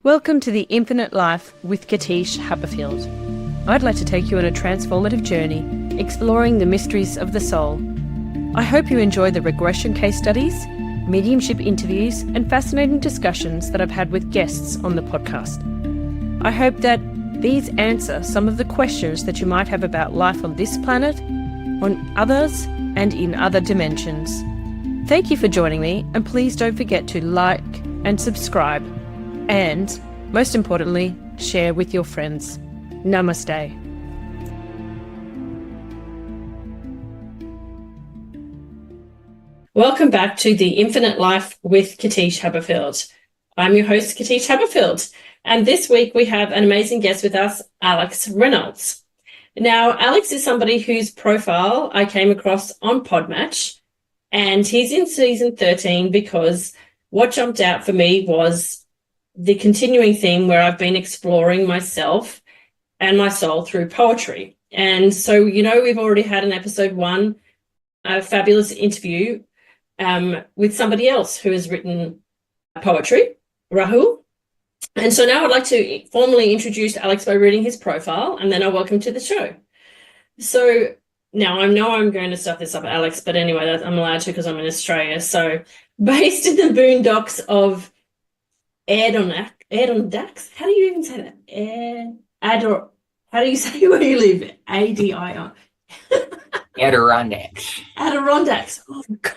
Welcome to the Infinite Life with Katische Haberfield. I'd like to take you on a transformative journey, exploring the mysteries of the soul. I hope you enjoy the regression case studies, mediumship interviews, and fascinating discussions that I've had with guests on the podcast. I hope that these answer some of the questions that you might have about life on this planet, on others, and in other dimensions. Thank you for joining me, and please don't forget to like and subscribe. And, most importantly, share with your friends. Namaste. Welcome back to the Infinite Life with Katische Haberfield. I'm your host, Katische Haberfield, and this week we have an amazing guest with us, Alex Reynolds. Now, Alex is somebody whose profile I came across on Podmatch, and he's in season 13 because what jumped out for me was the continuing theme where I've been exploring myself and my soul through poetry. And so, we've already had in episode 1 a fabulous interview with somebody else who has written poetry, Rahul. And so now I'd like to formally introduce Alex by reading his profile, and then I'll welcome him to the show. So now I know I'm going to stuff this up, Alex, but anyway, I'm allowed to because I'm in Australia. So based in the boondocks of Adirondacks. How do you even say that? How do you say where you live? A-D-I-R. Adirondacks. Adirondacks. Oh, God.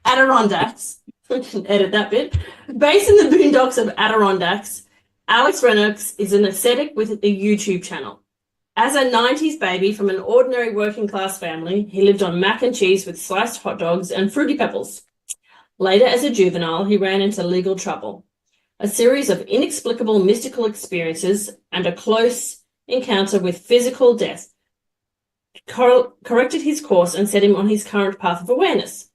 Adirondacks. I can edit that bit. Based in the boondocks of Adirondacks, Alex Reynolds is an ascetic with a YouTube channel. As a 90s baby from an ordinary working class family, he lived on mac and cheese with sliced hot dogs and Fruity Pebbles. Later, as a juvenile, he ran into legal trouble. A series of inexplicable mystical experiences and a close encounter with physical death corrected his course and set him on his current path of awareness.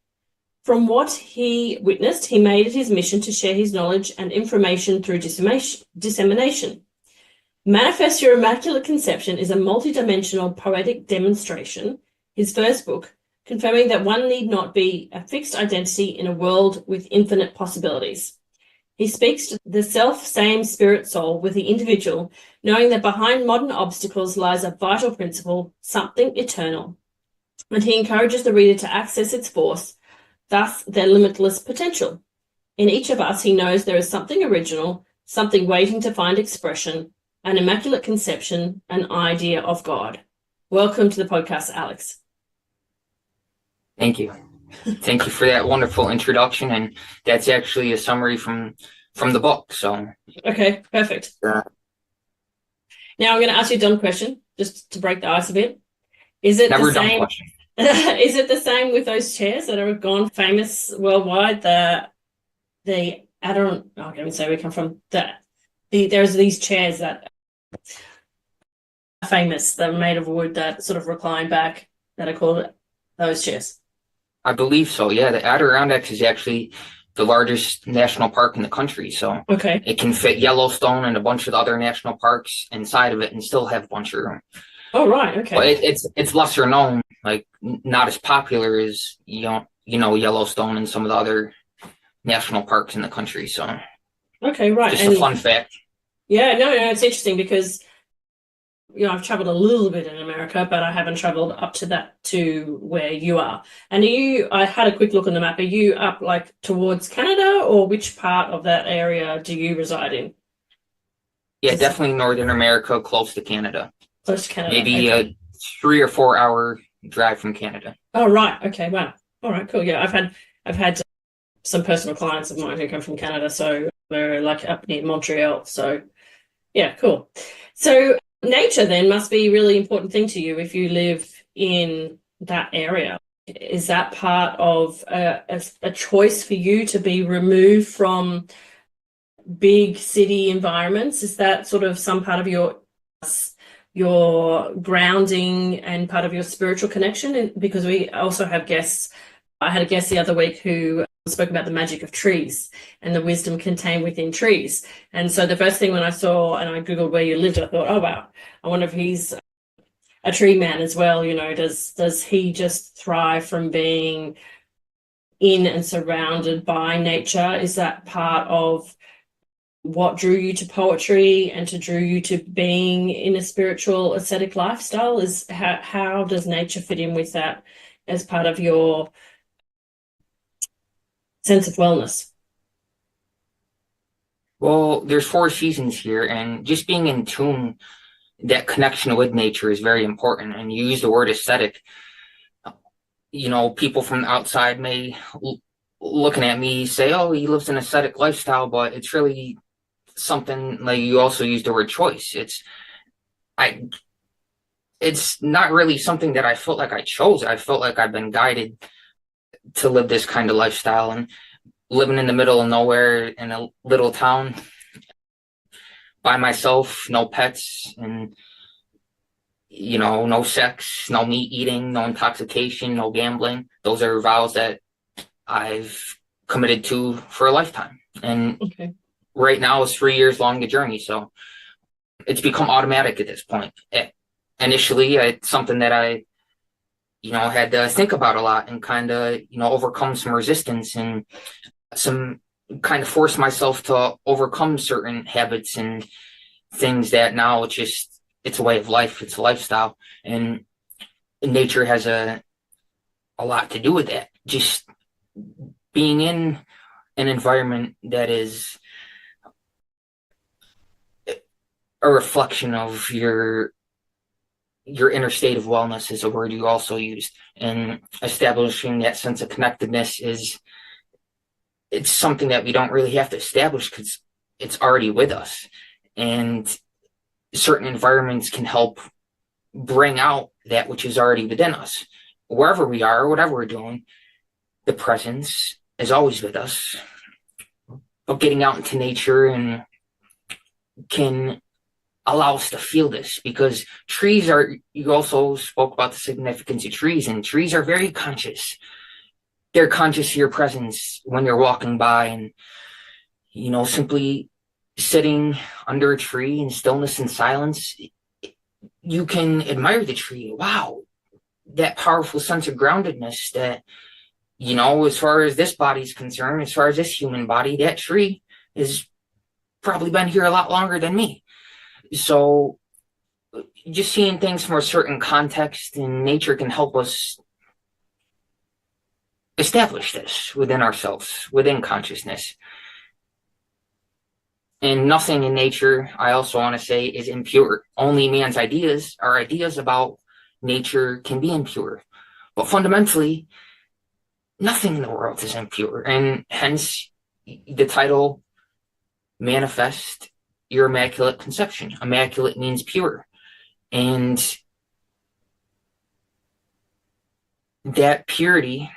From what he witnessed, he made it his mission to share his knowledge and information through dissemination. Manifest Your Immaculate Conception is a multidimensional poetic demonstration, his first book, confirming that one need not be a fixed identity in a world with infinite possibilities. He speaks to the self-same spirit soul with the individual, knowing that behind modern obstacles lies a vital principle, something eternal. And he encourages the reader to access its force, thus their limitless potential. In each of us, he knows there is something original, something waiting to find expression, an immaculate conception, an idea of God. Welcome to the podcast, Alex. Thank you. Thank you for that wonderful introduction, and that's actually a summary from the book. So okay, perfect. Now I'm going to ask you a dumb question, just to break the ice a bit. Is it never the same? Dumb question. Is it the same with those chairs that are gone famous worldwide? The I don't even say where we come from. There's these chairs that are famous. They're made of wood that sort of recline back. That are called those chairs. I believe so, yeah. The Adirondacks is actually the largest national park in the country, so okay. It can fit Yellowstone and a bunch of the other national parks inside of it and still have a bunch of room. Oh, right, okay. But it's lesser known, like not as popular as, Yellowstone and some of the other national parks in the country, so. Okay, right. Just a fun fact. Yeah, no, it's interesting because I've traveled a little bit in America, but I haven't traveled up to where you are. And I had a quick look on the map. Are you up like towards Canada, or which part of that area do you reside in? Yeah, definitely Northern America, close to Canada. Close to Canada. Maybe okay. A 3 or 4 hour drive from Canada. Oh, right. Okay. Wow. All right, cool. Yeah, I've had some personal clients of mine who come from Canada, so we're like up near Montreal. So yeah, cool. So nature then must be a really important thing to you if you live in that area. Is that part of a choice for you to be removed from big city environments? Is that sort of some part of your grounding and part of your spiritual connection? Because we also have guests. I had a guest the other week who spoke about the magic of trees and the wisdom contained within trees. And so the first thing when I saw and I Googled where you lived, I thought, oh, wow, I wonder if he's a tree man as well. Does he just thrive from being in and surrounded by nature? Is that part of what drew you to poetry and to drew you to being in a spiritual ascetic lifestyle? Is how does nature fit in with that as part of your sense of wellness? Well, there's 4 seasons here, and just being in tune, that connection with nature is very important. And you use the word aesthetic. People from the outside may looking at me say, "Oh, he lives an ascetic lifestyle," but it's really something like you also use the word choice. I it's not really something that I felt like I chose. I felt like I've been guided to live this kind of lifestyle, and living in the middle of nowhere in a little town by myself, no pets, and no sex, no meat eating, no intoxication, no gambling. Those are vows that I've committed to for a lifetime. And Okay. right now it's 3 years long, the journey. So it's become automatic at this point. Initially, it's something that I, had to think about a lot and kind of, overcome some resistance and some kind of force myself to overcome certain habits and things that now it's a way of life. It's a lifestyle. And nature has a lot to do with that. Just being in an environment that is a reflection of your inner state of wellness is a word you also used. And establishing that sense of connectedness it's something that we don't really have to establish because it's already with us. And certain environments can help bring out that which is already within us. Wherever we are, whatever we're doing, the presence is always with us. But getting out into nature and can allow us to feel this, because you also spoke about the significance of trees, and trees are very conscious. They're conscious of your presence when you're walking by, and, simply sitting under a tree in stillness and silence, you can admire the tree. Wow, that powerful sense of groundedness that, as far as this body's concerned, as far as this human body, that tree has probably been here a lot longer than me. So just seeing things from a certain context in nature can help us establish this within ourselves, within consciousness. And nothing in nature, I also want to say, is impure. Only man's ideas, our ideas about nature, can be impure. But fundamentally, nothing in the world is impure. And hence the title, Manifest Your Immaculate Conception. Immaculate means pure. And that purity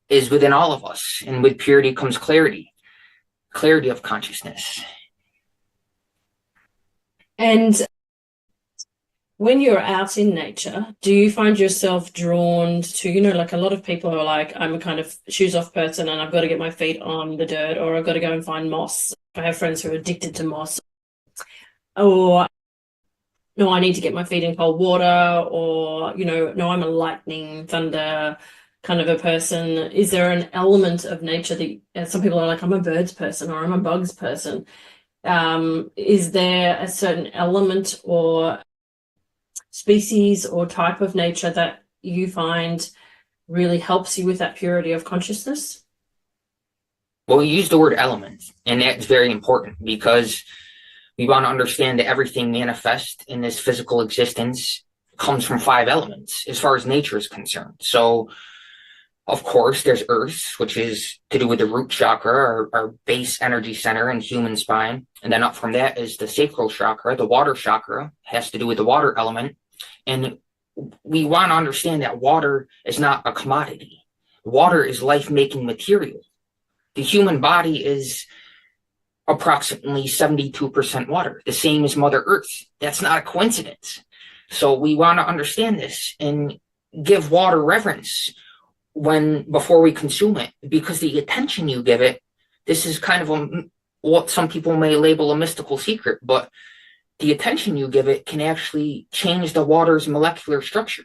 is within all of us. And with purity comes clarity of consciousness. And when you're out in nature, do you find yourself drawn to, like a lot of people are like, I'm a kind of shoes off person and I've got to get my feet on the dirt, or I've got to go and find moss. I have friends who are addicted to moss. Or, no, I need to get my feet in cold water, or, no, I'm a lightning, thunder kind of a person. Is there an element of nature that some people are like, I'm a birds person or I'm a bugs person? Is there a certain element or species or type of nature that you find really helps you with that purity of consciousness? Well, we use the word element, and that's very important because we want to understand that everything manifest in this physical existence comes from 5 elements as far as nature is concerned. So, of course, there's earth, which is to do with the root chakra, our base energy center in human spine. And then up from that is the sacral chakra. The water chakra has to do with the water element. And we want to understand that water is not a commodity. Water is life-making material. The human body is approximately 72% water, the same as Mother Earth. That's not a coincidence. So we want to understand this and give water reverence before we consume it, because the attention you give it, this is kind of what some people may label a mystical secret, but the attention you give it can actually change the water's molecular structure.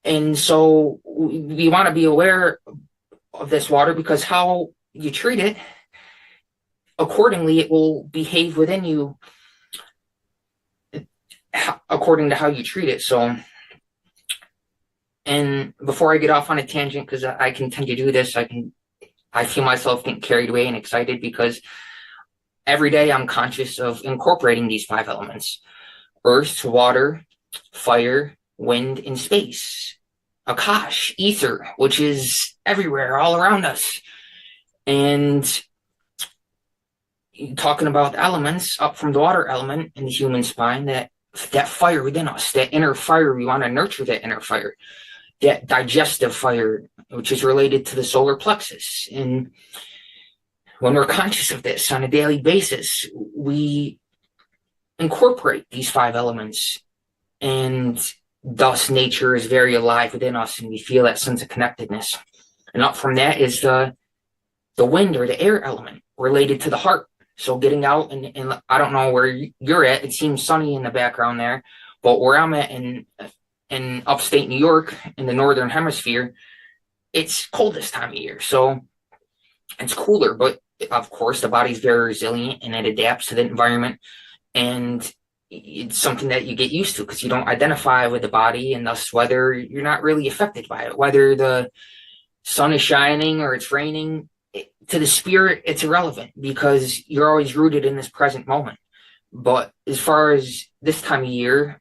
And so we want to be aware of this water, because how you treat it accordingly, it will behave within you according to how you treat it. So, and before I get off on a tangent, because I can tend to do this, I feel myself getting carried away and excited because every day I'm conscious of incorporating these 5 elements: earth, water, fire, wind, and space. Akash, ether, which is everywhere, all around us. And talking about elements, up from the water element in the human spine, that fire within us, that inner fire, we want to nurture that inner fire, that digestive fire, which is related to the solar plexus. And when we're conscious of this on a daily basis, we incorporate these 5 elements, and thus nature is very alive within us, and we feel that sense of connectedness. And up from that is the wind or the air element related to the heart. So getting out, and I don't know where you're at, it seems sunny in the background there, but where I'm at in upstate New York, in the northern hemisphere, it's cold this time of year. So it's cooler, but of course the body's very resilient and it adapts to the environment. And it's something that you get used to because you don't identify with the body, and thus whether you're not really affected by it, whether the sun is shining or it's raining. To the spirit, it's irrelevant because you're always rooted in this present moment. But as far as this time of year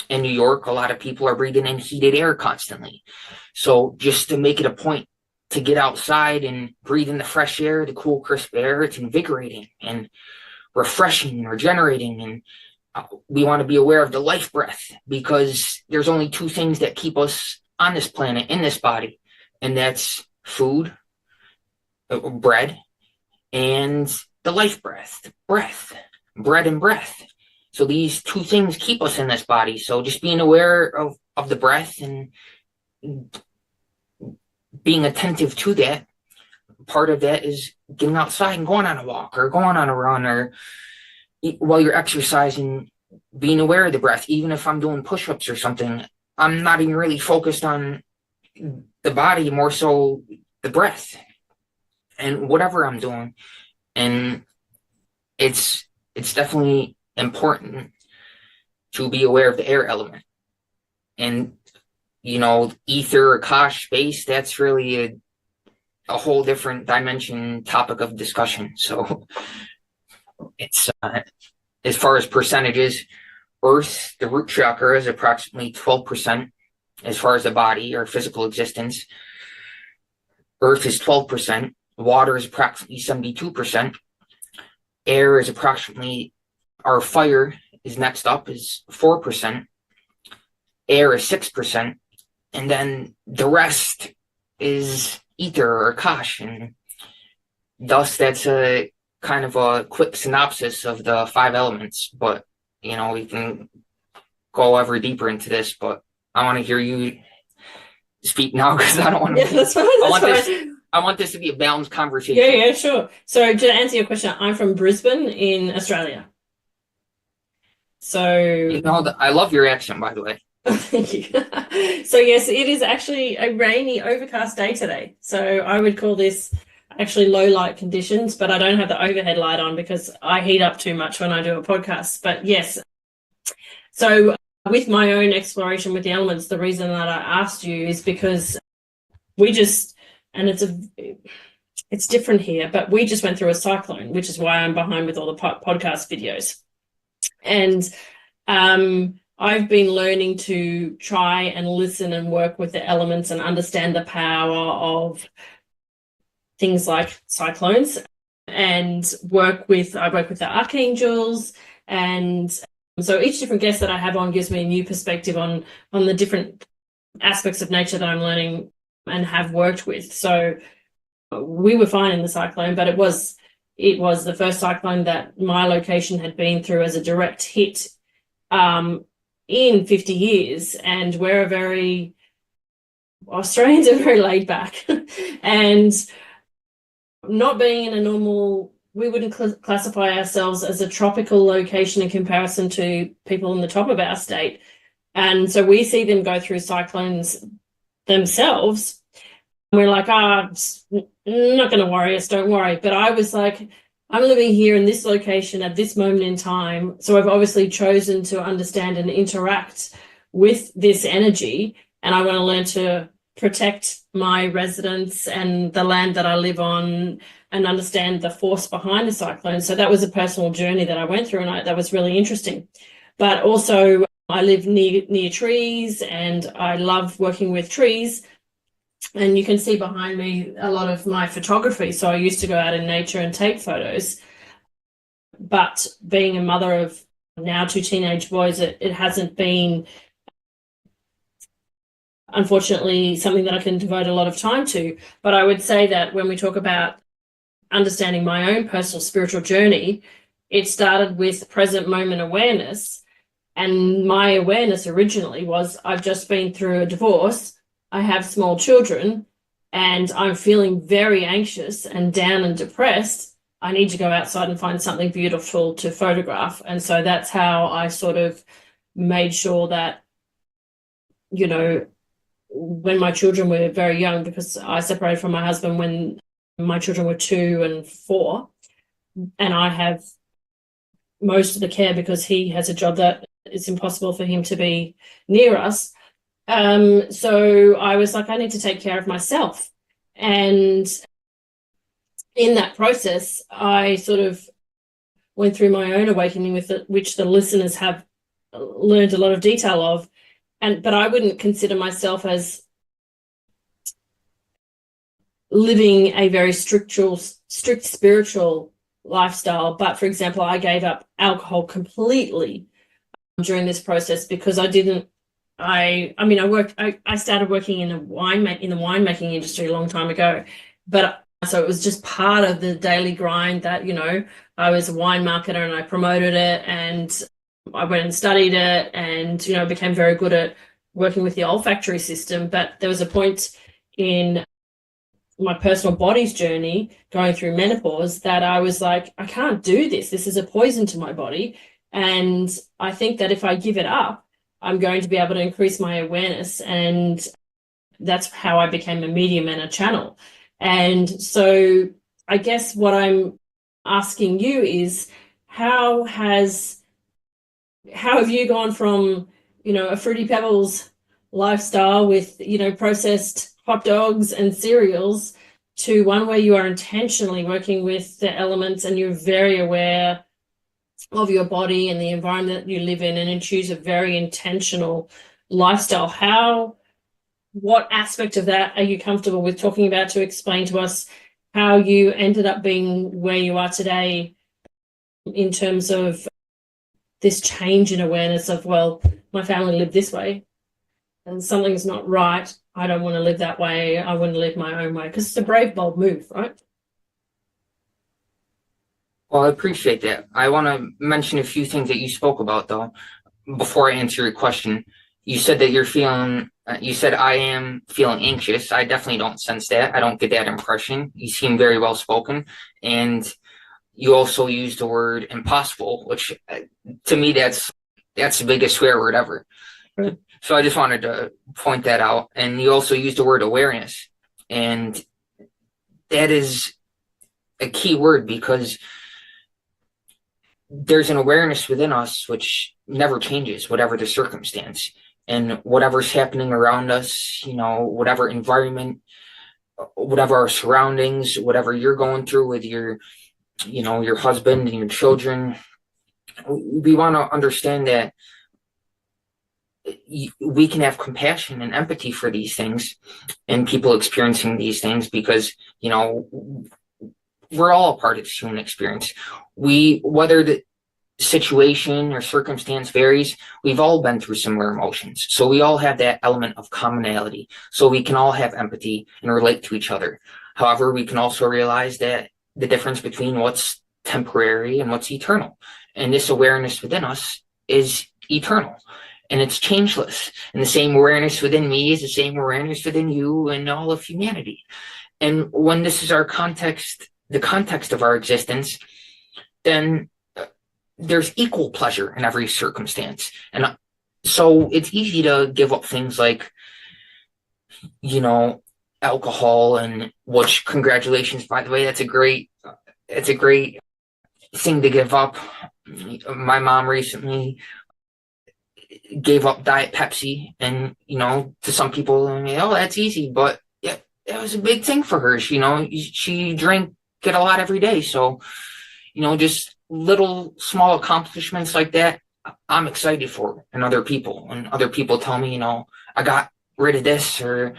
in New York, a lot of people are breathing in heated air constantly. So just to make it a point to get outside and breathe in the fresh air, the cool, crisp air, it's invigorating and refreshing and regenerating. And we want to be aware of the life breath, because there's only 2 things that keep us on this planet, in this body, and that's food, bread, and the life breath, bread and breath. So these 2 things keep us in this body. So just being aware of the breath and being attentive to that. Part of that is getting outside and going on a walk or going on a run, or while you're exercising, being aware of the breath. Even if I'm doing push-ups or something, I'm not even really focused on the body, more so the breath and whatever I'm doing. And it's definitely important to be aware of the air element. And, ether or Akash, space, that's really a whole different dimension topic of discussion. So it's, as far as percentages, Earth, the root chakra, is approximately 12% as far as the body or physical existence. Earth is 12%. Water is approximately 72%. Air is approximately, our fire is next up, is 4%. Air is 6%. And then the rest is ether or Akash. And thus, that's a kind of a quick synopsis of the 5 elements. But, we can go ever deeper into this, but I want to hear you speak now, because I don't want to. Yeah, that's fine. I want this to be a balanced conversation. Yeah, sure. So to answer your question, I'm from Brisbane in Australia. So I love your accent, by the way. Thank you. So yes, it is actually a rainy, overcast day today. So I would call this actually low light conditions, but I don't have the overhead light on because I heat up too much when I do a podcast. But yes, so with my own exploration with the elements, the reason that I asked you is because we just, and it's different here, but we just went through a cyclone, which is why I'm behind with all the podcast videos. And I've been learning to try and listen and work with the elements and understand the power of things like cyclones, and I work with the archangels. And so each different guest that I have on gives me a new perspective on the different aspects of nature that I'm learning and have worked with. So we were fine in the cyclone, but it was the first cyclone that my location had been through as a direct hit in 50 years. And Australians are very laid back and not being in a normal, we wouldn't classify ourselves as a tropical location in comparison to people in the top of our state. And so we see them go through cyclones themselves. We're like, not going to worry us, don't worry. But I was like, I'm living here in this location at this moment in time. So I've obviously chosen to understand and interact with this energy. And I want to learn to protect my residence and the land that I live on and understand the force behind the cyclone. So that was a personal journey that I went through, and that was really interesting. But also, I live near trees, and I love working with trees. And you can see behind me a lot of my photography. So I used to go out in nature and take photos. But being a mother of now two teenage boys, it hasn't been, unfortunately, something that I can devote a lot of time to. But I would say that when we talk about understanding my own personal spiritual journey, it started with present moment awareness. And my awareness originally was, I've just been through a divorce, I have small children, and I'm feeling very anxious and down and depressed. I need to go outside and find something beautiful to photograph. And so that's how I sort of made sure that, you know, when my children were very young, because I separated from my husband when my children were 2 and 4, and I have most of the care because he has a job that it's impossible for him to be near us. So I was like, I need to take care of myself. And in that process, I sort of went through my own awakening with it, which the listeners have learned a lot of detail of. But I wouldn't consider myself as living a very strict spiritual lifestyle. But for example, I gave up alcohol completely during this process because I started working in the winemaking industry a long time ago, but so it was just part of the daily grind that, you know, I was a wine marketer and I promoted it, and I went and studied it, and, you know, became very good at working with the olfactory system. But there was a point in my personal body's journey going through menopause that I was like, I can't do this. This is a poison to my body. And I think that if I give it up, I'm going to be able to increase my awareness. And that's how I became a medium and a channel. And so I guess what I'm asking you is, how have you gone from, you know, a Fruity Pebbles lifestyle with, you know, processed hot dogs and cereals to one where you are intentionally working with the elements and you're very aware of your body and the environment that you live in, and you choose a very intentional lifestyle? What aspect of that are you comfortable with talking about to explain to us how you ended up being where you are today in terms of this change in awareness of, well, my family lived this way and something's not right. I don't want to live that way. I want to live my own way, because it's a brave, bold move, right? Well, I appreciate that. I want to mention a few things that you spoke about, though, before I answer your question. You said that you said I am feeling anxious. I definitely don't sense that. I don't get that impression. You seem very well spoken. And you also used the word impossible, which to me, that's the biggest swear word ever. Right. So I just wanted to point that out. And you also used the word awareness. And that is a key word, because there's an awareness within us which never changes, whatever the circumstance and whatever's happening around us, you know, whatever environment, whatever our surroundings, whatever you're going through with your, you know, your husband and your children. We want to understand that we can have compassion and empathy for these things and people experiencing these things, because, you know, we're all a part of the human experience. Whether the situation or circumstance varies, we've all been through similar emotions. So we all have that element of commonality. So we can all have empathy and relate to each other. However, we can also realize that the difference between what's temporary and what's eternal. And this awareness within us is eternal. And it's changeless. And the same awareness within me is the same awareness within you and all of humanity. And when this is our context, the context of our existence, then there's equal pleasure in every circumstance. And so it's easy to give up things like, you know, alcohol, and which, congratulations, by the way, that's a great thing to give up. My mom recently gave up Diet Pepsi, and to some people, oh, that's easy, but yeah, that was a big thing for her. She drank it a lot every day, so just little small accomplishments like that, I'm excited for, and other people. And other people tell me, I got rid of this, or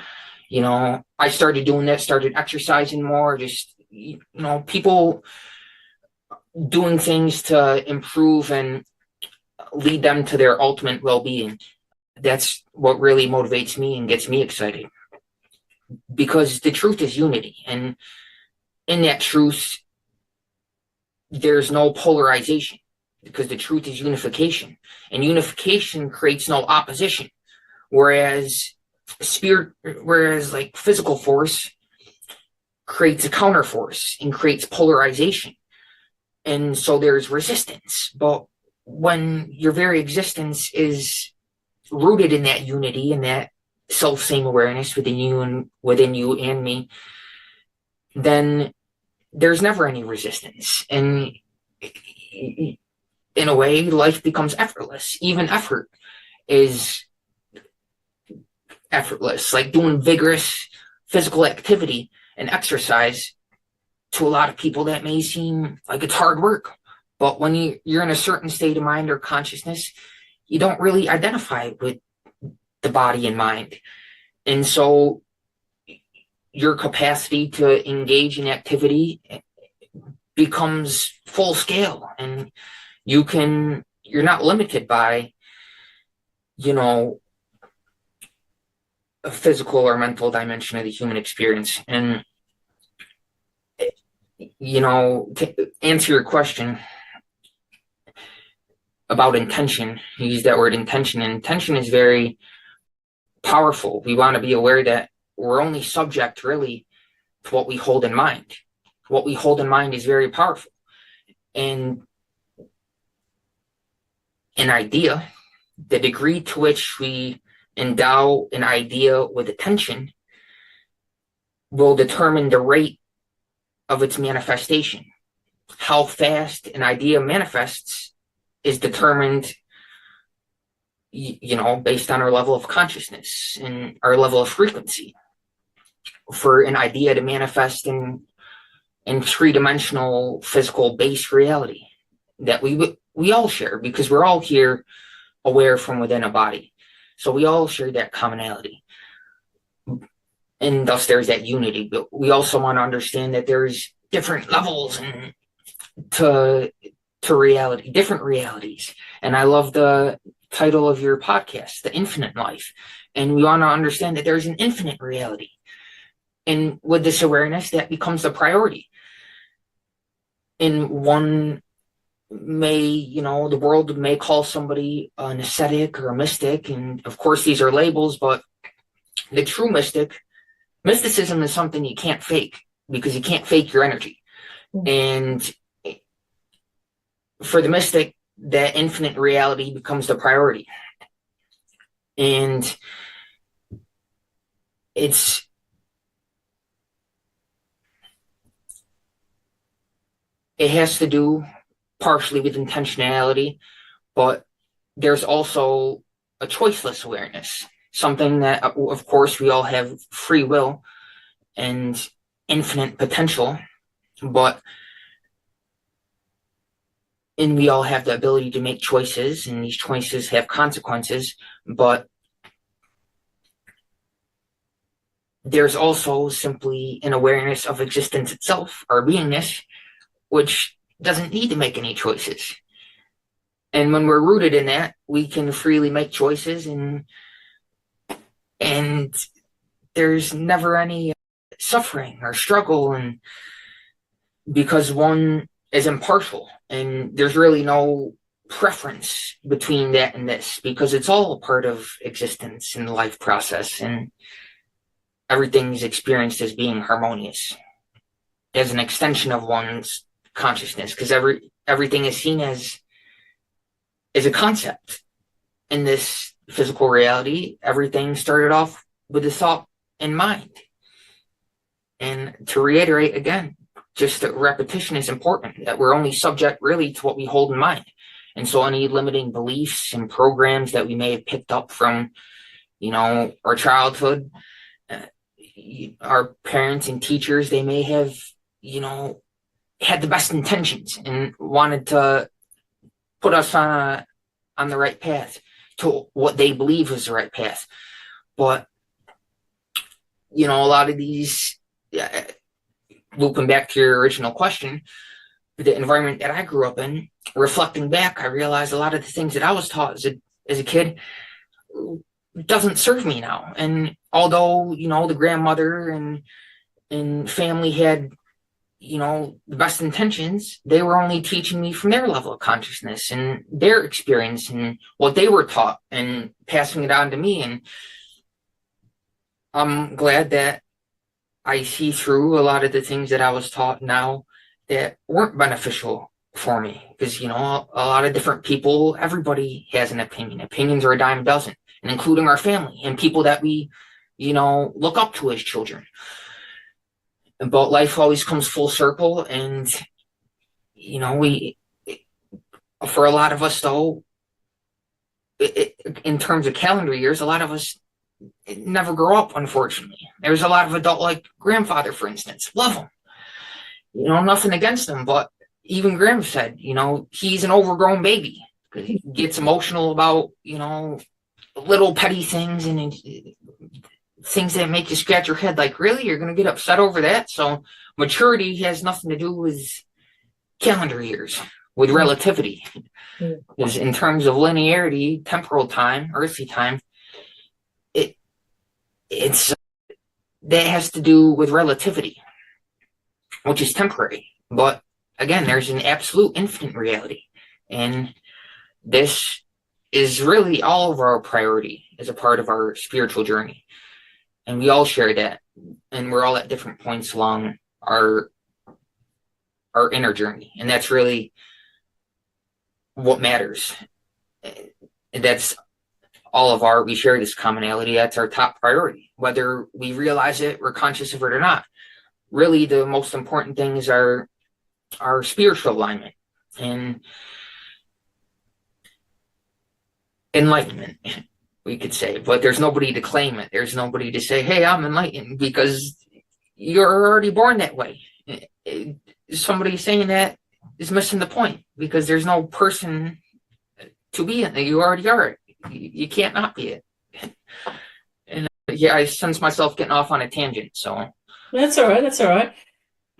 I started doing this, started exercising more. Just people doing things to improve and lead them to their ultimate well-being. That's what really motivates me and gets me excited, because the truth is unity, and in that truth there's no polarization, because the truth is unification, and unification creates no opposition, whereas like physical force creates a counter force and creates polarization, and so there's resistance. But when your very existence is rooted in that unity and that self-same awareness within you and me, then there's never any resistance. And in a way, life becomes effortless. Even effort is effortless. Like doing vigorous physical activity and exercise, to a lot of people that may seem like it's hard work. But when you're in a certain state of mind or consciousness, you don't really identify with the body and mind. And so your capacity to engage in activity becomes full scale, and you're not limited by a physical or mental dimension of the human experience. And to answer your question about intention, you use that word intention, and intention is very powerful. We want to be aware that we're only subject really to what we hold in mind. What we hold in mind is very powerful. And an idea, the degree to which we endow an idea with attention, will determine the rate of its manifestation. How fast an idea manifests is determined, based on our level of consciousness and our level of frequency. For an idea to manifest in three-dimensional physical base reality that we all share, because we're all here aware from within a body. So we all share that commonality. And thus there's that unity. But we also want to understand that there's different levels to reality, different realities. And I love the title of your podcast, The Infinite Life. And we want to understand that there's an infinite reality. And with this awareness, that becomes the priority. And one may, the world may call somebody an ascetic or a mystic. And of course, these are labels, but the true mysticism is something you can't fake, because you can't fake your energy. And for the mystic, that infinite reality becomes the priority. And it has to do partially with intentionality, but there's also a choiceless awareness, something that, of course, we all have free will and infinite potential, and we all have the ability to make choices, and these choices have consequences, but there's also simply an awareness of existence itself, our beingness, which doesn't need to make any choices. And when we're rooted in that, we can freely make choices, and there's never any suffering or struggle, and because one is impartial, and there's really no preference between that and this, because it's all a part of existence and the life process, and everything's experienced as being harmonious, as an extension of one's consciousness, because everything is seen as a concept. In this physical reality, everything started off with a thought in mind. And to reiterate again, just that repetition is important, that we're only subject really to what we hold in mind. And so any limiting beliefs and programs that we may have picked up from, our childhood, our parents and teachers, they may have, had the best intentions and wanted to put us on the right path to what they believe is the right path. But, a lot of these, looping back to your original question, the environment that I grew up in, reflecting back, I realized a lot of the things that I was taught as a kid doesn't serve me now. And although, the grandmother and family had, the best intentions, they were only teaching me from their level of consciousness and their experience and what they were taught and passing it on to me. And I'm glad that I see through a lot of the things that I was taught now that weren't beneficial for me. Because, a lot of different people, everybody has an opinion. Opinions are a dime a dozen, and including our family and people that we, look up to as children. But life always comes full circle. And, for a lot of us, though, in terms of calendar years, a lot of us never grow up, unfortunately. There's a lot of adult, like grandfather, for instance. Love him. Nothing against him, but even Graham said, he's an overgrown baby. He gets emotional about, little petty things and things that make you scratch your head. Like, really? You're going to get upset over that? So maturity has nothing to do with calendar years, with relativity. Because in terms of linearity, temporal time, earthly time, it's that has to do with relativity, which is temporary. But again, there's an absolute infinite reality. And this is really all of our priority as a part of our spiritual journey. And we all share that. And we're all at different points along our inner journey. And that's really what matters. That's all of we share this commonality. That's our top priority, whether we realize it, we're conscious of it or not. Really, the most important things are our spiritual alignment and enlightenment, we could say. But there's nobody to claim it. There's nobody to say, hey, I'm enlightened, because you're already born that way. Somebody saying that is missing the point, because there's no person to be it. You already are it. You can't not be it. And I sense myself getting off on a tangent, so. That's all right.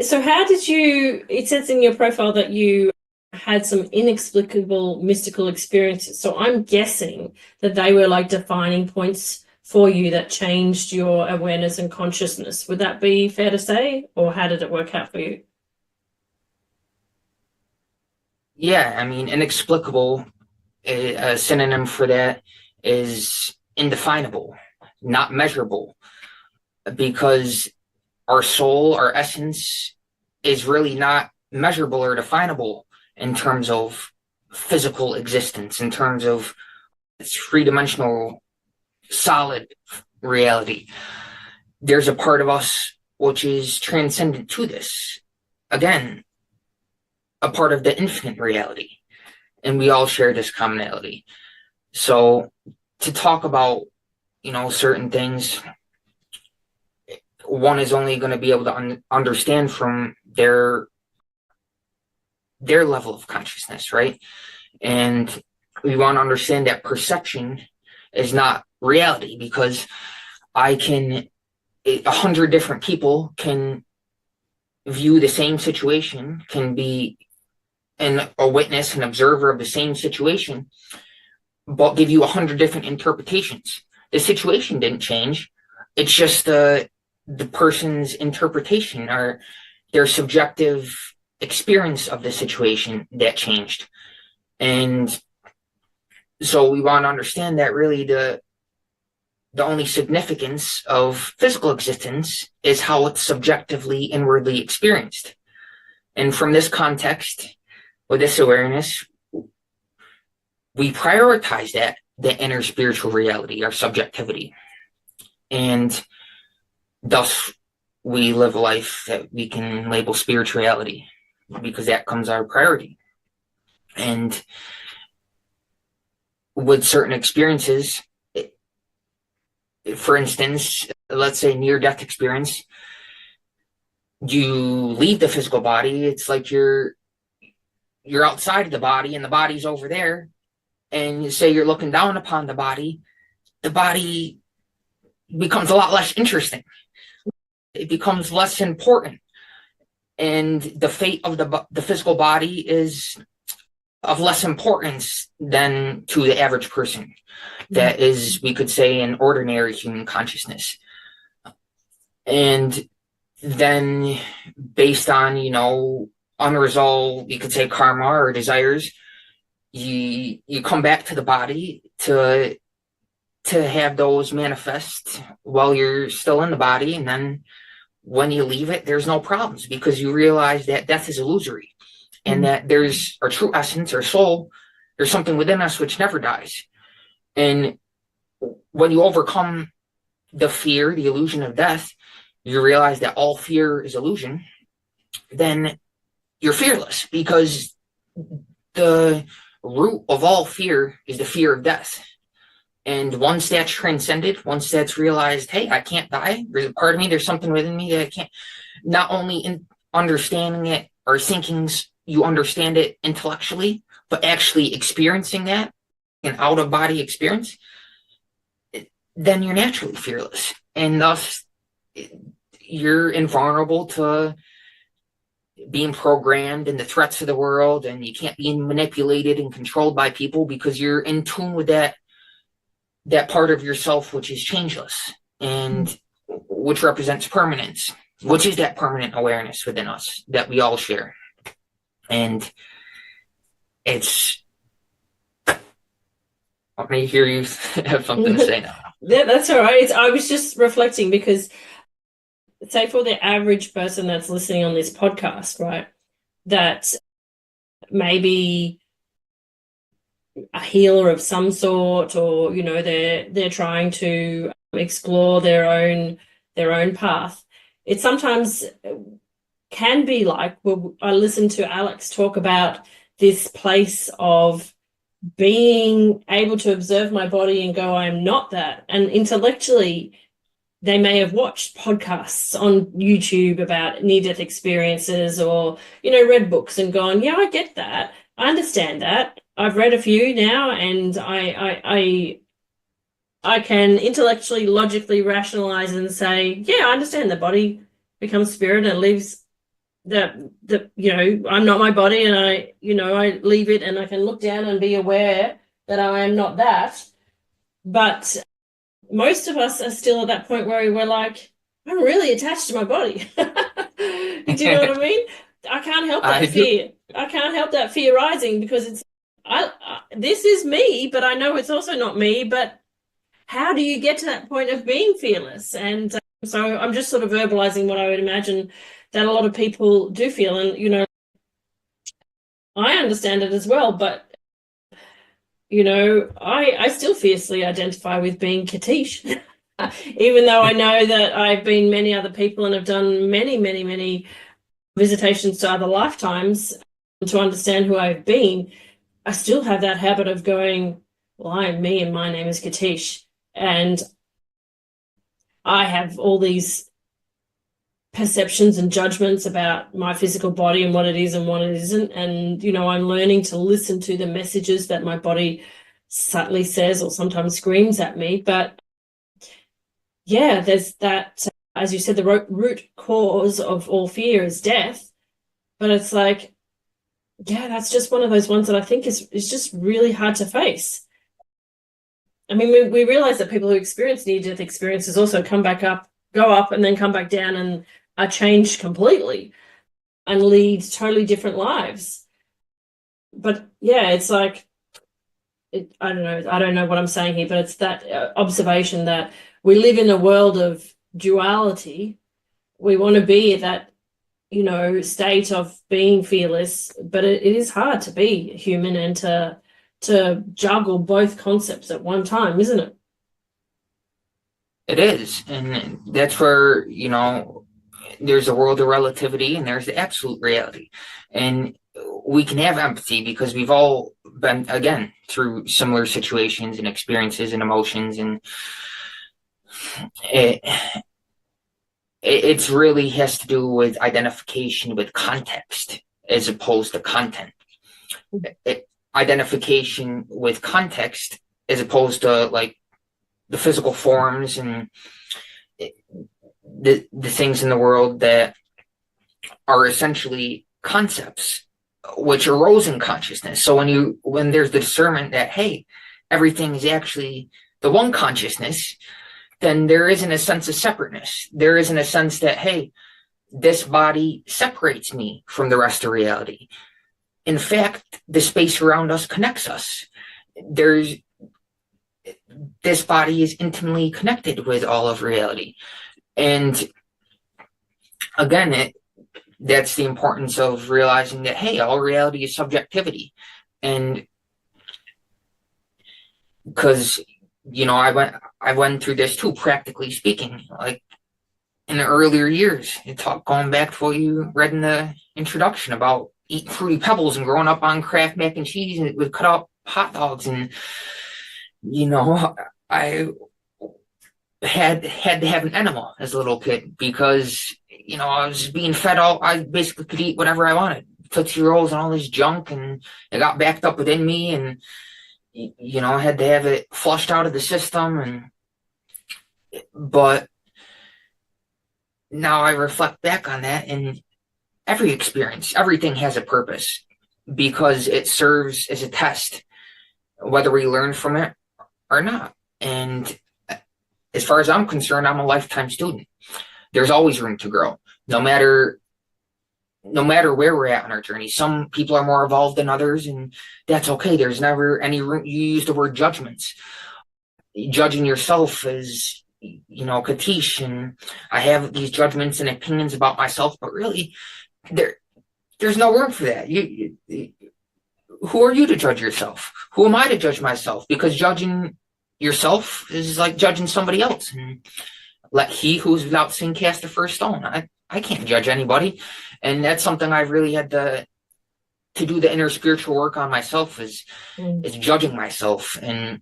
So how did it says in your profile that you had some inexplicable mystical experiences. So I'm guessing that they were like defining points for you that changed your awareness and consciousness. Would that be fair to say? Or how did it work out for you? Yeah, I mean, inexplicable, a synonym for that is indefinable, not measurable, because our soul, our essence, is really not measurable or definable in terms of physical existence, in terms of three-dimensional, solid reality. There's a part of us which is transcendent to this. Again, a part of the infinite reality. And we all share this commonality. So to talk about, certain things, one is only going to be able to understand from their level of consciousness, right? And we want to understand that perception is not reality, because 100 different people can view the same situation, can be a witness, an observer of the same situation, but give you 100 different interpretations. The situation didn't change. It's just the person's interpretation or their subjective experience of the situation that changed. And so we want to understand that really the only significance of physical existence is how it's subjectively, inwardly experienced. And from this context, with this awareness, we prioritize the inner spiritual reality, our subjectivity. And thus, we live a life that we can label spirituality, because that comes our priority. And with certain experiences, for instance, let's say near-death experience, you leave the physical body. It's like you're outside of the body and the body's over there. And you say you're looking down upon the body becomes a lot less interesting. It becomes less important. And the fate of the physical body is of less importance than to the average person. That is, we could say, an ordinary human consciousness. And then based on, unresolved, you could say, karma or desires, you come back to the body to have those manifest while you're still in the body. And then when you leave it, there's no problems, because you realize that death is illusory, and that there's our true essence, our soul, there's something within us which never dies. And when you overcome the fear, the illusion of death, you realize that all fear is illusion, then you're fearless, because the root of all fear is the fear of death. And once that's transcended, once that's realized, hey, I can't die, there's a part of me, there's something within me that I can't, not only in understanding it or thinkings, you understand it intellectually, but actually experiencing that, an out-of-body experience, then you're naturally fearless. And thus, you're invulnerable to being programmed in the threats of the world, and you can't be manipulated and controlled by people, because you're in tune with that part of yourself which is changeless, and which represents permanence, which is that permanent awareness within us that we all share. And it's, let me hear you have something to say now. Yeah, that's all right. I was just reflecting, because say for the average person that's listening on this podcast, right, that maybe a healer of some sort, or they're trying to explore their own path, it sometimes can be like, well, I listened to Alex talk about this place of being able to observe my body and go, I'm not that. And intellectually, they may have watched podcasts on YouTube about near-death experiences, or, read books and gone, yeah, I get that. I understand that. I've read a few now, and I can intellectually, logically rationalize and say, yeah, I understand the body becomes spirit and leaves I'm not my body, and I leave it, and I can look down and be aware that I am not that. But most of us are still at that point where we're like, I'm really attached to my body. Do you know what I mean? I can't help that fear. I can't help that fear rising, because it's, this is me, but I know it's also not me. But how do you get to that point of being fearless? And so I'm just sort of verbalizing what I would imagine that a lot of people do feel. And, I understand it as well, but I still fiercely identify with being Katiche, even though I know that I've been many other people and have done many, many, many visitations to other lifetimes to understand who I've been. I still have that habit of going, well, I am me and my name is Katische, and I have all these perceptions and judgments about my physical body and what it is and what it isn't. And, I'm learning to listen to the messages that my body subtly says or sometimes screams at me. But yeah, there's that, as you said, the root cause of all fear is death. But it's like, yeah, that's just one of those ones that I think is just really hard to face. I mean, we realize that people who experience near-death experiences also come back up, go up, and then come back down and are changed completely and lead totally different lives. But yeah, it's like, I don't know what I'm saying here, but it's that observation that we live in a world of duality. We want to be at that, state of being fearless, but it is hard to be human and to juggle both concepts at one time, isn't it? It is. And that's where, there's a world of relativity and there's the absolute reality. And we can have empathy because we've all been, again, through similar situations and experiences and emotions, and it's really has to do with identification with context as opposed to content. Identification with context as opposed to like the physical forms and the things in the world that are essentially concepts which arose in consciousness. So when there's the discernment that, hey, everything is actually the one consciousness, then there isn't a sense of separateness. There isn't a sense that, hey, this body separates me from the rest of reality. In fact, the space around us connects us. This body is intimately connected with all of reality. And again, that's the importance of realizing that, hey, all reality is subjectivity. And because, I went through this too, practically speaking, like in the earlier years, going back to what you read in the introduction about eating Fruity Pebbles and growing up on Kraft mac and cheese and with cut up hot dogs. And, I had to have an enema as a little kid because, I was being fed I basically could eat whatever I wanted. Tootsie Rolls and all this junk, and it got backed up within me, and, I had to have it flushed out of the system. But now I reflect back on that, and every experience, everything has a purpose because it serves as a test, whether we learn from it or not. And as far as I'm concerned, I'm a lifetime student. There's always room to grow, no matter where we're at on our journey. Some people are more evolved than others, and that's okay. There's never any room. You use the word judgments. Judging yourself is, Katische, and I have these judgments and opinions about myself, but really, there's no room for that. Who are you to judge yourself? Who am I to judge myself? Because judging yourself is like judging somebody else. And let he who is without sin cast the first stone. I can't judge anybody. And that's something I've really had to do the inner spiritual work on myself is judging myself and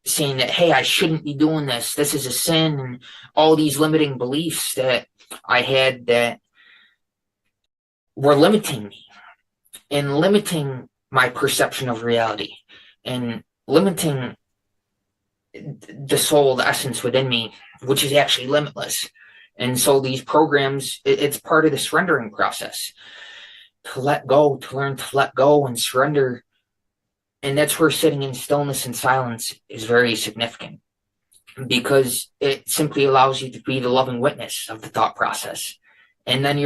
saying that, hey, I shouldn't be doing this. This is a sin, and all these limiting beliefs that I had that were limiting me and limiting my perception of reality and limiting the soul, the essence within me, which is actually limitless. And so these programs, it's part of the surrendering process to let go, to learn to let go and surrender. And that's where sitting in stillness and silence is very significant, because it simply allows you to be the loving witness of the thought process. And then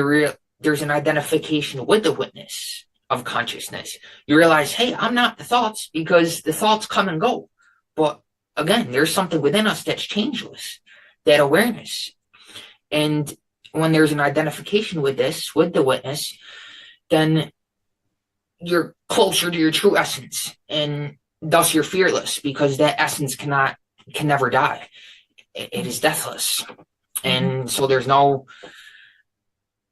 there's an identification with the witness of consciousness. You realize, hey, I'm not the thoughts, because the thoughts come and go. But again, there's something within us that's changeless, that awareness. And when there's an identification with the witness, then you're closer to your true essence, and thus you're fearless, because that essence can never die. It is deathless. And so there's no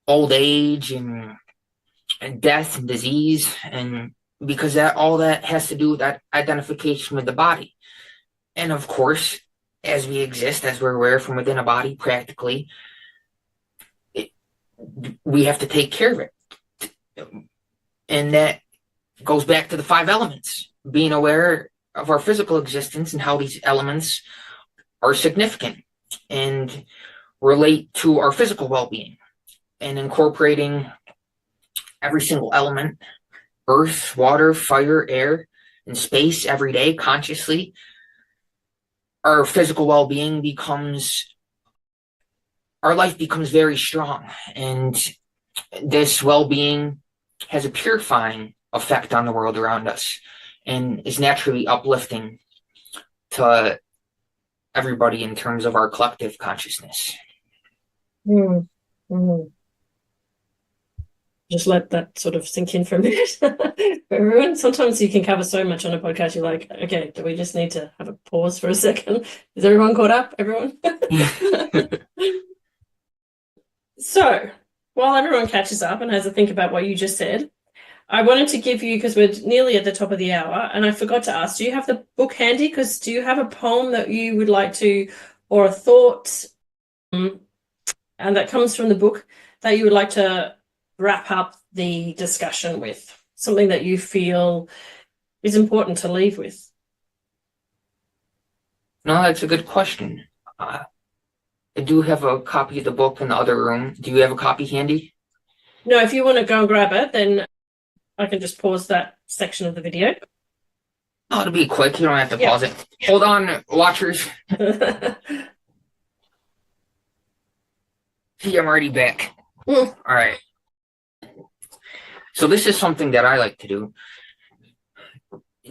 old age and death and disease, and because all that has to do with that identification with the body. And of course, as we exist, as we're aware from within a body, practically, we have to take care of it. And that goes back to the 5 elements, being aware of our physical existence and how these elements are significant and relate to our physical well-being, and incorporating every single element, earth, water, fire, air, and space every day consciously. Our physical well-being our life becomes very strong, and this well-being has a purifying effect on the world around us and is naturally uplifting to everybody in terms of our collective consciousness. Just let that sort of sink in for a minute. For everyone, sometimes you can cover so much on a podcast, you're like, okay, do we just need to have a pause for a second? Is everyone caught up? Everyone? So while everyone catches up and has a think about what you just said, I wanted to give you, because we're nearly at the top of the hour, and I forgot to ask, do you have the book handy? Because do you have a poem that you would like to, or a thought, and that comes from the book that you would like to wrap up the discussion with? Something that you feel is important to leave with? No, that's a good question. I do have a copy of the book in the other room. Do you have a copy handy? No, if you want to go and grab it, then I can just pause that section of the video. Oh, it'll be quick. You don't have to pause it. Hold on, watchers. See, I'm already back. All right. So this is something that I like to do.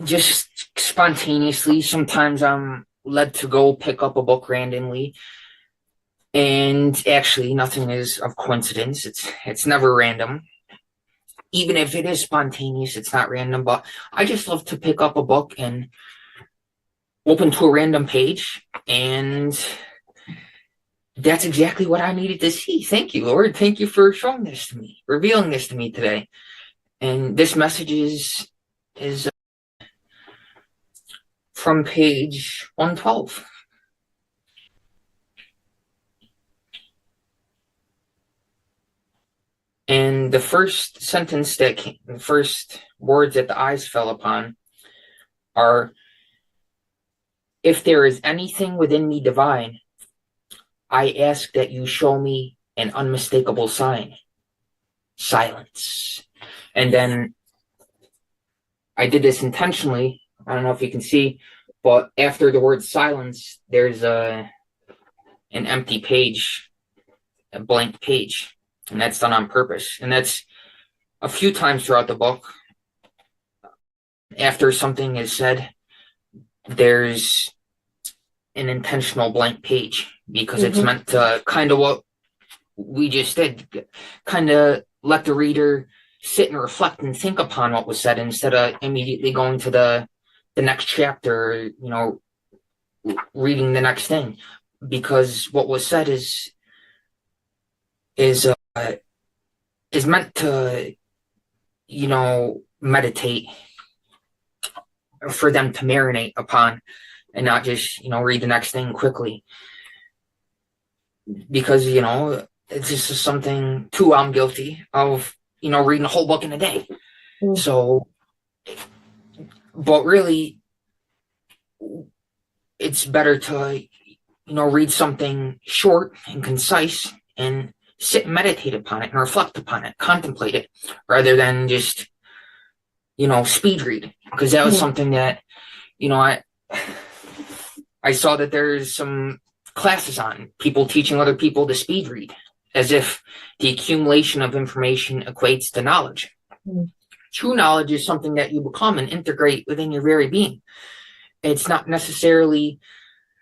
Just spontaneously. Sometimes I'm led to go pick up a book randomly. And actually, nothing is of coincidence. It's never random. Even if it is spontaneous, it's not random. But I just love to pick up a book and open to a random page, and that's exactly what I needed to see. Thank you, Lord. Thank you for showing this to me, revealing this to me today. And this message is from page 112. And the first sentence the first words that the eyes fell upon are, "If there is anything within me divine, I ask that you show me an unmistakable sign. Silence." And then I did this intentionally. I don't know if you can see, but after the word silence, there's an empty page, a blank page. And that's done on purpose. And that's a few times throughout the book. After something is said, there's an intentional blank page, because it's meant to kind of what we just did, kind of let the reader sit and reflect and think upon what was said instead of immediately going to the next chapter, reading the next thing. Because what was said is meant to, meditate, for them to marinate upon, and not just, read the next thing quickly. Because, it's just something too, I'm guilty of, reading a whole book in a day. So, but really, it's better to, read something short and concise and sit and meditate upon it and reflect upon it, contemplate it, rather than just, speed read. Because that was something that, I saw that there's some classes on people teaching other people to speed read, as if the accumulation of information equates to knowledge. True knowledge is something that you become and integrate within your very being. It's not necessarily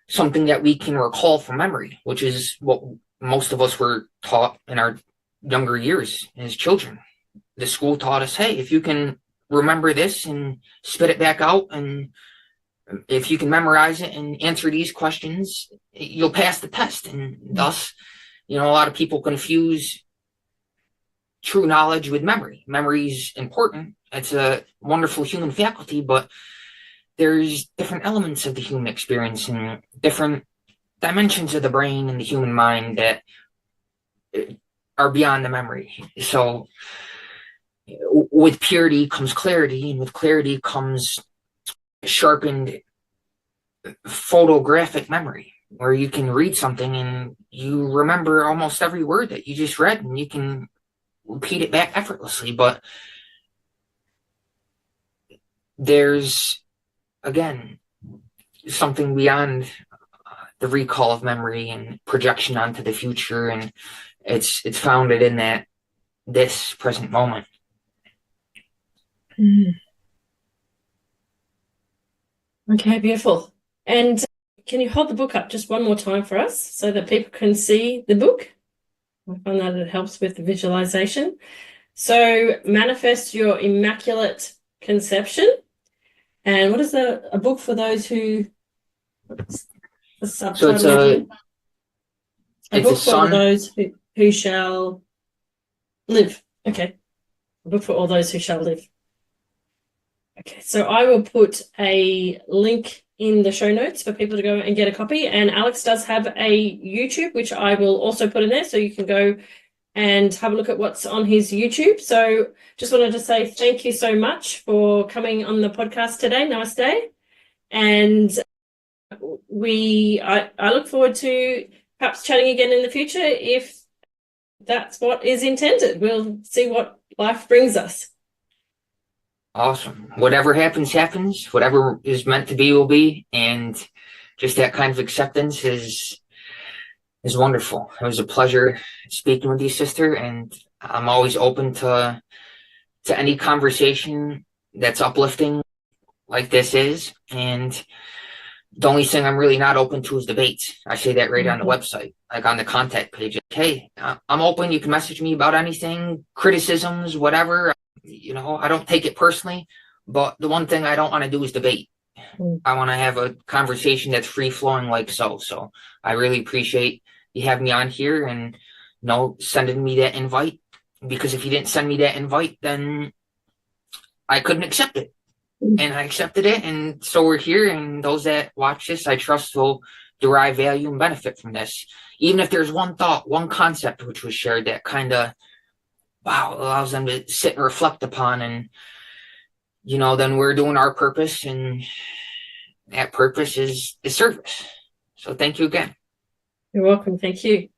something that we can recall from memory, which is what most of us were taught in our younger years as children. The school taught us, hey, if you can remember this and spit it back out, and if you can memorize it and answer these questions, you'll pass the test. And thus, a lot of people confuse true knowledge with memory. Memory is important. It's a wonderful human faculty, but there's different elements of the human experience and different dimensions of the brain and the human mind that are beyond the memory. So with purity comes clarity, and with clarity comes sharpened photographic memory, where you can read something and you remember almost every word that you just read, and you can repeat it back effortlessly. But there's, again, something beyond the recall of memory and projection onto the future, and it's founded in this present moment. Okay, beautiful. And can you hold the book up just one more time for us so that people can see the book? I find that it helps with the visualization. So, manifest your immaculate conception. And what is a book for those who? The subtitle. So it's a book for son. those who. who shall live. Okay. Look for all those who shall live. Okay, so I will put a link in the show notes for people to go and get a copy. And Alex does have a YouTube, which I will also put in there, so you can go and have a look at what's on his YouTube. So just wanted to say thank you so much for coming on the podcast today. Namaste. And I look forward to perhaps chatting again in the future if that's what is intended. We'll see what life brings us. Awesome. Whatever happens, happens. Whatever is meant to be will be. And just that kind of acceptance is wonderful. It was a pleasure speaking with you, sister. And I'm always open to any conversation that's uplifting like this is. And the only thing I'm really not open to is debates. I say that right on the website, like on the contact page. Hey, I'm open. You can message me about anything, criticisms, whatever. I don't take it personally, but the one thing I don't want to do is debate. I want to have a conversation that's free flowing like so. So I really appreciate you having me on here and sending me that invite, because if you didn't send me that invite, then I couldn't accept it. And I accepted it, and so we're here, and those that watch this, I trust will derive value and benefit from this. Even if there's one thought, one concept which was shared that kind of allows them to sit and reflect upon, and then we're doing our purpose, and that purpose is service. So thank you again. You're welcome. Thank you.